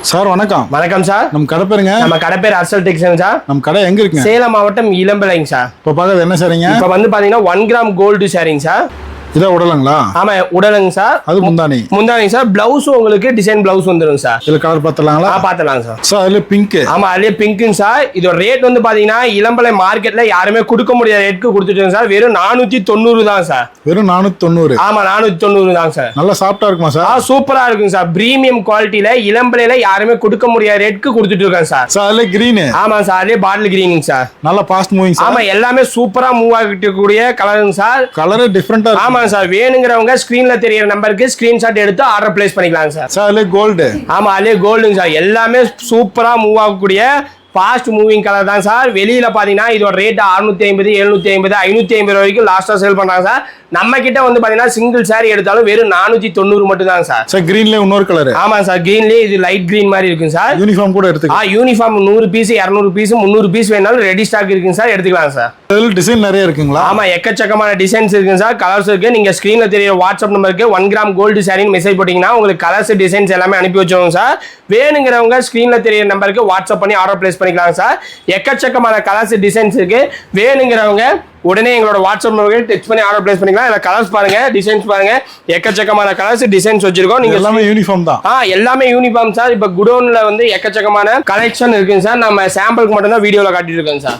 Sir வணக்கம். வணக்கம் sir. நம்ம கடை பேருங்க? நம்ம கடை பேர் அர்சல் டெக்ஸ்டைல் சார். நம்ம கடை எங்க இருக்குங்க? சேலம் மாவட்டம் இளம்பிள்ளைங்க சார். இப்போ பார்க்கறது என்ன சாரிங்க? இப்போ வந்து பாத்தீங்கன்னா 1 கிராம் கோல்டு சாரிங்க சார். இதை உடலுங்களா? ஆமா உடலுங்க சார். அது முந்தானி சார். பிளவுஸ் உங்களுக்கு டிசைன் பிளவுஸ் வந்துரும் சார். இதுல கலர் பார்த்தலாங்களா? பார்த்தலாம் சார். சார் அதுல பிங்க். ஆமா அதுலயே பிங்க்குங்க சார். இதோட ரேட் வந்து பாத்தீங்கன்னா இளம்பிள்ளை மார்க்கெட்ல யாருமே கொடுக்க முடியாத ரேட்க்கு கொடுத்துட்டோம் சார். வெறும் 490 தான் சார். வெறும் 490? ஆமா 490 தான் சார். நல்லா சாஃப்ட்டா இருக்குமா சார்? சூப்பரா இருக்குங்க சார். பிரீமியம் குவாலிட்டில இளம்பிள்ளையில யாருமே கொடுக்க முடியாத ரேட்க்கு கொடுத்துட்டு இருக்கோம் சார். சார் அதுல கிரீன். ஆமா சார் அதுலயே பாட்டில் கிரீனிங் சார். நல்லா ஃபாஸ்ட் மூவிங் சார். ஆமா எல்லாமே சூப்பரா மூவ் ஆகிட்டு கூடிய கலருங்க சார். கலரே டிஃபரெண்டா இருக்கு. ஆமா சார். வேணுங்கிறவங்க ஸ்கிரீன்ல தெரியற நம்பருக்கு ஸ்கிரீன்ஷாட் எடுத்து ஆர்டர் பிளேஸ் பண்ணிக்கலாம் சார். சார் அதுல கோல்டு. ஆமா அதுலயே கோல்டுங்க சார். எல்லாமே சூப்பரா மூவ் ஆகக்கூடிய ஃபாஸ்ட் மூவிங் கலர் தான் சார். வெளியில பாத்தீங்கன்னா இதோட ரேட் 650 750 550 வரைக்கும் லாஸ்டா சேல் பண்றாங்க சார். நம்ம கிட்ட வந்து பாத்தீங்கன்னா சிங்கிள் சாரி எடுத்தாலும் வெறும் 490 மட்டும் தான் சார். சார் கிரீன்ல இன்னொரு கலர். ஆமா சார் கிரீன்லயே இது லைட் கிரீன் மாதிரி இருக்கும் சார். யூனிஃபார்ம் கூட எடுத்துக்கலாம். யூனிஃபார்ம் 100 பீஸ் 200 பீஸ் 300 பீஸ் வேணாலும் ரெடி ஸ்டாக் இருக்குங்க சார். எடுத்துக்கலாம் சார். இதுல டிசைன் நிறைய இருக்குங்களா? ஆமா எக்கச்சக்கமான டிசைன்ஸ் இருக்குங்க சார். கலர்ஸ் இருக்கு. நீங்க ஸ்கிரீன்ல தெரியற வாட்ஸ்அப் நம்பருக்கு 1 கிராம் கோல்டு சாரின்னு மெசேஜ் போட்டீங்கன்னா உங்களுக்கு கலர்ஸ் டிசைன்ஸ் எல்லாமே அனுப்பி வச்சோம் சார். வேணுங்கிறவங்க ஸ்கிரீன்ல தெரியற நம்பருக்கு வாட்ஸ்அப் பண்ணி ஆர்டர் பிளேஸ் பண்ணிக்கலாம் சார். எக்கச்சக்கமான கலர்ஸ் டிசைன்ஸ் இருக்கு. வேணுங்கிறவங்க உடனே எங்களோட வாட்ஸ்அப் நம்பருக்கு டெக்ஸ்ட் பண்ணி ஆர்டர் பிளேஸ் பண்ணிக்கலாம். இல்ல கலர்ஸ் பாருங்க, டிசைன்ஸ் பாருங்க. எக்கச்சக்கமான கலர்ஸ் டிசைன்ஸ் வச்சிருக்கோம். நீங்க எல்லாமே யூனிஃபார்ம் தான். எல்லாமே யூனிஃபார்ம் சார். இப்ப குடோன்ல வந்து எக்கச்சக்கமான கலெக்ஷன் இருக்குங்க சார். நம்ம சாம்பிளுக்கு மட்டும் தான் வீடியோல காட்டிட்டு இருக்கோம் சார்.